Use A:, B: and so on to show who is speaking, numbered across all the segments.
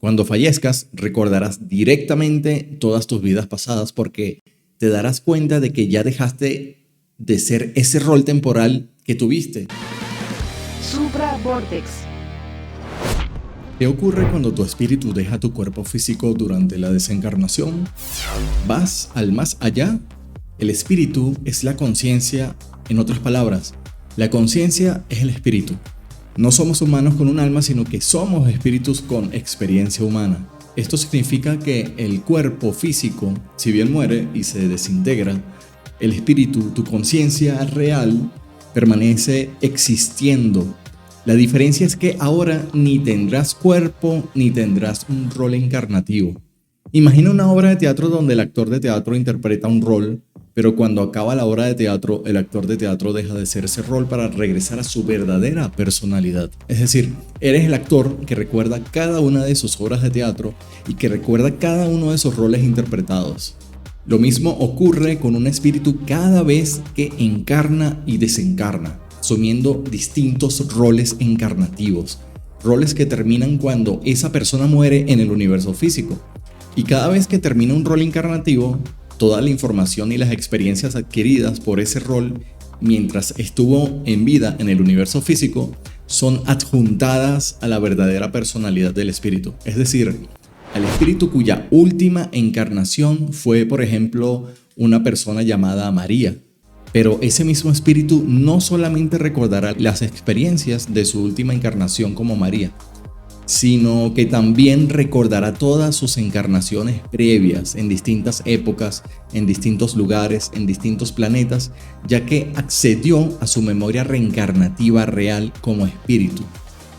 A: Cuando fallezcas, recordarás directamente todas tus vidas pasadas porque te darás cuenta de que ya dejaste de ser ese rol temporal que tuviste.
B: Supra-Vortex.
A: ¿Qué ocurre cuando tu espíritu deja tu cuerpo físico durante la desencarnación? ¿Vas al más allá? El espíritu es la conciencia. En otras palabras, la conciencia es el espíritu. No somos humanos con un alma, sino que somos espíritus con experiencia humana. Esto significa que el cuerpo físico, si bien muere y se desintegra, el espíritu, tu conciencia real, permanece existiendo. La diferencia es que ahora ni tendrás cuerpo ni tendrás un rol encarnativo. Imagina una obra de teatro donde el actor de teatro interpreta un rol, pero cuando acaba la obra de teatro, el actor de teatro deja de ser ese rol para regresar a su verdadera personalidad. Es decir, eres el actor que recuerda cada una de sus obras de teatro y que recuerda cada uno de sus roles interpretados. Lo mismo ocurre con un espíritu cada vez que encarna y desencarna, asumiendo distintos roles encarnativos, roles que terminan cuando esa persona muere en el universo físico. Y cada vez que termina un rol encarnativo, toda la información y las experiencias adquiridas por ese rol mientras estuvo en vida en el universo físico son adjuntadas a la verdadera personalidad del espíritu. Es decir, al espíritu cuya última encarnación fue, por ejemplo, una persona llamada María. Pero ese mismo espíritu no solamente recordará las experiencias de su última encarnación como María, sino que también recordará todas sus encarnaciones previas en distintas épocas, en distintos lugares, en distintos planetas, ya que accedió a su memoria reencarnativa real como espíritu.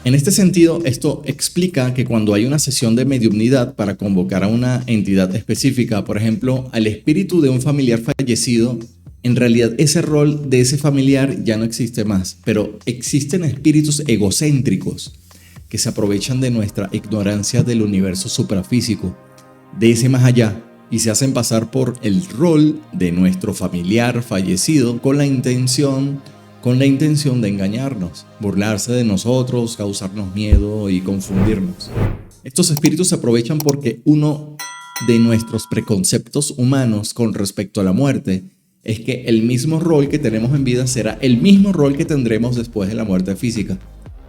A: En este sentido, esto explica que cuando hay una sesión de mediumnidad para convocar a una entidad específica, por ejemplo, al espíritu de un familiar fallecido, en realidad ese rol de ese familiar ya no existe más, pero existen espíritus egocéntricos que se aprovechan de nuestra ignorancia del universo suprafísico, de ese más allá, y se hacen pasar por el rol de nuestro familiar fallecido con la intención de engañarnos, burlarse de nosotros, causarnos miedo y confundirnos. Estos espíritus se aprovechan porque uno de nuestros preconceptos humanos con respecto a la muerte es que el mismo rol que tenemos en vida será el mismo rol que tendremos después de la muerte física.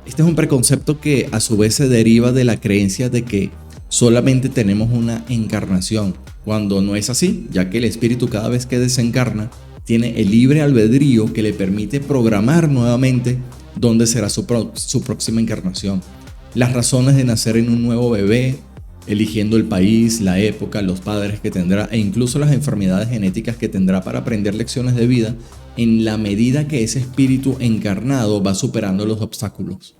A: Este es un preconcepto que a su vez se deriva de la creencia de que solamente tenemos una encarnación, cuando no es así, ya que el espíritu cada vez que desencarna tiene el libre albedrío que le permite programar nuevamente dónde será su próxima encarnación. Las razones de nacer en un nuevo bebé, eligiendo el país, la época, los padres que tendrá e incluso las enfermedades genéticas que tendrá para aprender lecciones de vida en la medida que ese espíritu encarnado va superando los obstáculos.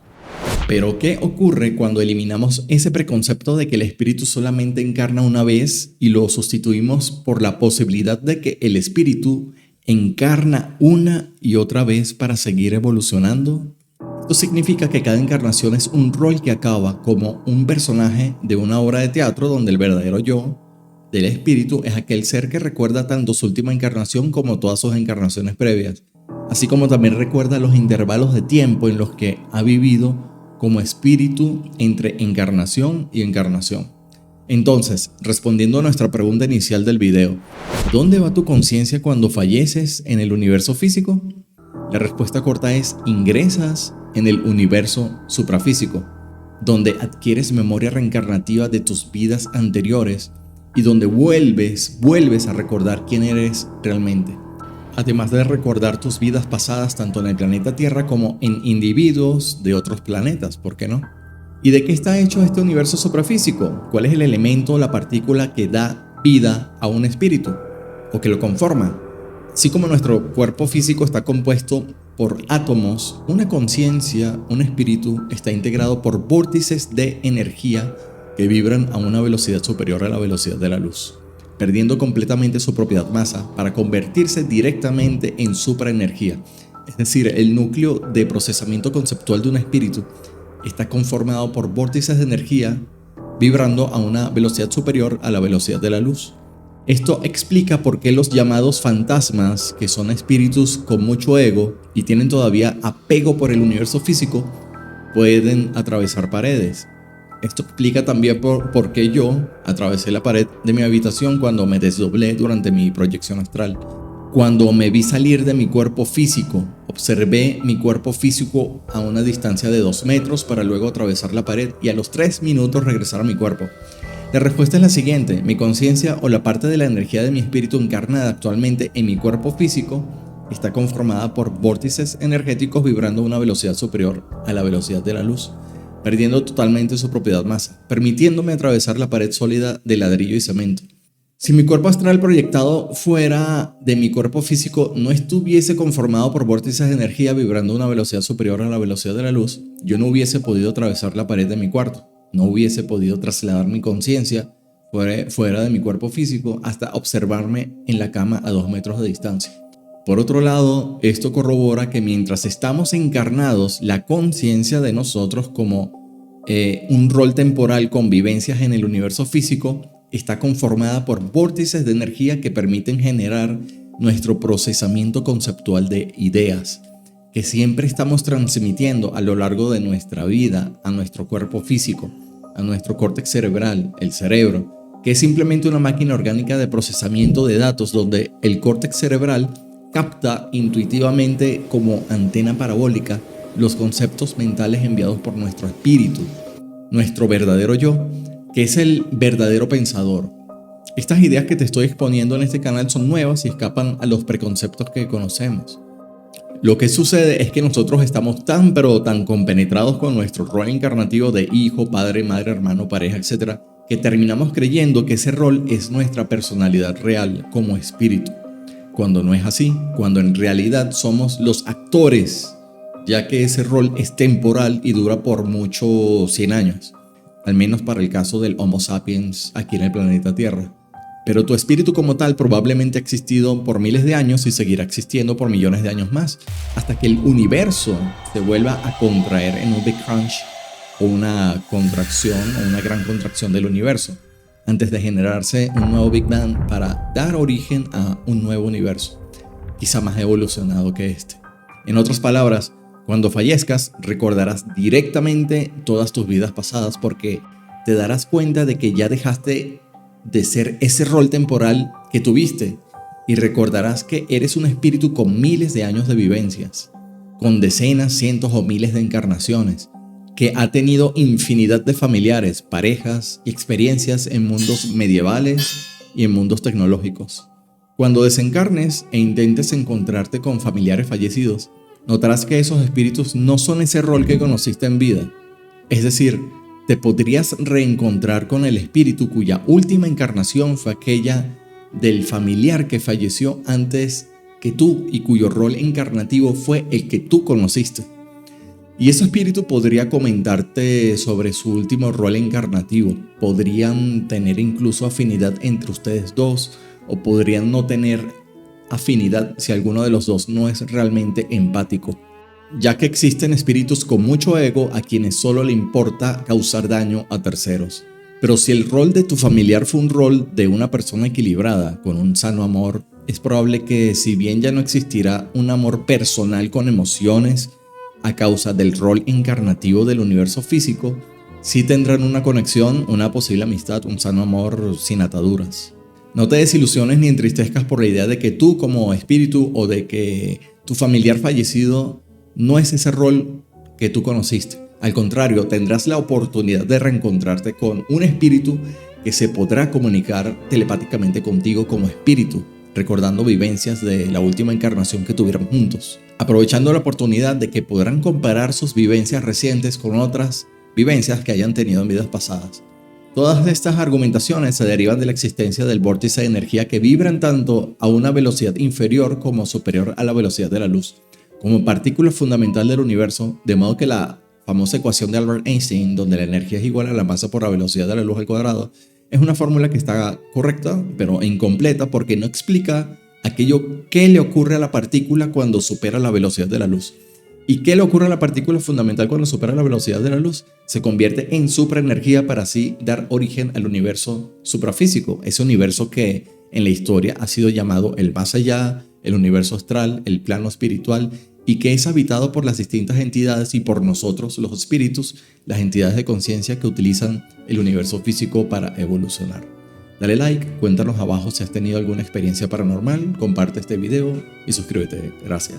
A: Pero ¿qué ocurre cuando eliminamos ese preconcepto de que el espíritu solamente encarna una vez y lo sustituimos por la posibilidad de que el espíritu encarna una y otra vez para seguir evolucionando? Esto significa que cada encarnación es un rol que acaba como un personaje de una obra de teatro donde el verdadero yo del espíritu es aquel ser que recuerda tanto su última encarnación como todas sus encarnaciones previas, así como también recuerda los intervalos de tiempo en los que ha vivido como espíritu entre encarnación y encarnación. Entonces, respondiendo a nuestra pregunta inicial del video, ¿dónde va tu conciencia cuando falleces en el universo físico? La respuesta corta es: ingresas en el universo suprafísico, donde adquieres memoria reencarnativa de tus vidas anteriores y donde vuelves a recordar quién eres realmente. Además de recordar tus vidas pasadas tanto en el planeta Tierra como en individuos de otros planetas, ¿por qué no? ¿Y de qué está hecho este universo suprafísico? ¿Cuál es el elemento o la partícula que da vida a un espíritu o que lo conforma? Así como nuestro cuerpo físico está compuesto por átomos, una conciencia, un espíritu, está integrado por vórtices de energía que vibran a una velocidad superior a la velocidad de la luz, perdiendo completamente su propiedad masa para convertirse directamente en supraenergía. Es decir, el núcleo de procesamiento conceptual de un espíritu está conformado por vórtices de energía vibrando a una velocidad superior a la velocidad de la luz. Esto explica por qué los llamados fantasmas, que son espíritus con mucho ego y tienen todavía apego por el universo físico, pueden atravesar paredes. Esto explica también por qué yo atravesé la pared de mi habitación cuando me desdoblé durante mi proyección astral. Cuando me vi salir de mi cuerpo físico, observé mi cuerpo físico a una distancia de 2 metros para luego atravesar la pared y a los 3 minutos regresar a mi cuerpo. La respuesta es la siguiente: mi conciencia o la parte de la energía de mi espíritu encarnada actualmente en mi cuerpo físico está conformada por vórtices energéticos vibrando a una velocidad superior a la velocidad de la luz, perdiendo totalmente su propiedad masa, permitiéndome atravesar la pared sólida de ladrillo y cemento. Si mi cuerpo astral proyectado fuera de mi cuerpo físico no estuviese conformado por vórtices de energía vibrando a una velocidad superior a la velocidad de la luz, yo no hubiese podido atravesar la pared de mi cuarto, no hubiese podido trasladar mi conciencia fuera de mi cuerpo físico hasta observarme en la cama a 2 metros de distancia. Por otro lado, esto corrobora que mientras estamos encarnados, la conciencia de nosotros como un rol temporal con vivencias en el universo físico está conformada por vórtices de energía que permiten generar nuestro procesamiento conceptual de ideas, que siempre estamos transmitiendo a lo largo de nuestra vida a nuestro cuerpo físico, a nuestro córtex cerebral, el cerebro, que es simplemente una máquina orgánica de procesamiento de datos donde el córtex cerebral capta intuitivamente como antena parabólica los conceptos mentales enviados por nuestro espíritu, nuestro verdadero yo, que es el verdadero pensador. Estas ideas que te estoy exponiendo en este canal son nuevas y escapan a los preconceptos que conocemos. Lo que sucede es que nosotros estamos tan compenetrados con nuestro rol encarnativo de hijo, padre, madre, hermano, pareja, etc., que terminamos creyendo que ese rol es nuestra personalidad real como espíritu, cuando no es así, cuando en realidad somos los actores, ya que ese rol es temporal y dura por muchos 100 años, al menos para el caso del Homo sapiens aquí en el planeta Tierra. Pero tu espíritu como tal probablemente ha existido por miles de años y seguirá existiendo por millones de años más, hasta que el universo se vuelva a contraer en un Big Crunch o una contracción o una gran contracción del universo, antes de generarse un nuevo Big Bang para dar origen a un nuevo universo, quizá más evolucionado que este. En otras palabras, cuando fallezcas, recordarás directamente todas tus vidas pasadas porque te darás cuenta de que ya dejaste de ser ese rol temporal que tuviste y recordarás que eres un espíritu con miles de años de vivencias, con decenas, cientos o miles de encarnaciones, que ha tenido infinidad de familiares, parejas y experiencias en mundos medievales y en mundos tecnológicos. Cuando desencarnes e intentes encontrarte con familiares fallecidos, notarás que esos espíritus no son ese rol que conociste en vida. Es decir, te podrías reencontrar con el espíritu cuya última encarnación fue aquella del familiar que falleció antes que tú y cuyo rol encarnativo fue el que tú conociste. Y ese espíritu podría comentarte sobre su último rol encarnativo. Podrían tener incluso afinidad entre ustedes dos, o podrían no tener afinidad si alguno de los dos no es realmente empático, ya que existen espíritus con mucho ego a quienes solo le importa causar daño a terceros. Pero si el rol de tu familiar fue un rol de una persona equilibrada, con un sano amor, es probable que, si bien ya no existirá un amor personal con emociones a causa del rol encarnativo del universo físico, sí tendrán una conexión, una posible amistad, un sano amor sin ataduras. No te desilusiones ni entristezcas por la idea de que tú como espíritu o de que tu familiar fallecido no es ese rol que tú conociste. Al contrario, tendrás la oportunidad de reencontrarte con un espíritu que se podrá comunicar telepáticamente contigo como espíritu, recordando vivencias de la última encarnación que tuvieron juntos, aprovechando la oportunidad de que podrán comparar sus vivencias recientes con otras vivencias que hayan tenido en vidas pasadas. Todas estas argumentaciones se derivan de la existencia del vórtice de energía que vibran tanto a una velocidad inferior como superior a la velocidad de la luz, como partícula fundamental del universo, de modo que la famosa ecuación de Albert Einstein, donde la energía es igual a la masa por la velocidad de la luz al cuadrado, es una fórmula que está correcta, pero incompleta porque no explica aquello que le ocurre a la partícula cuando supera la velocidad de la luz. ¿Y qué le ocurre a la partícula fundamental cuando supera la velocidad de la luz? Se convierte en supraenergía para así dar origen al universo suprafísico, ese universo que en la historia ha sido llamado el más allá, el universo astral, el plano espiritual y que es habitado por las distintas entidades y por nosotros, los espíritus, las entidades de conciencia que utilizan el universo físico para evolucionar. Dale like, cuéntanos abajo si has tenido alguna experiencia paranormal, comparte este video y suscríbete. Gracias.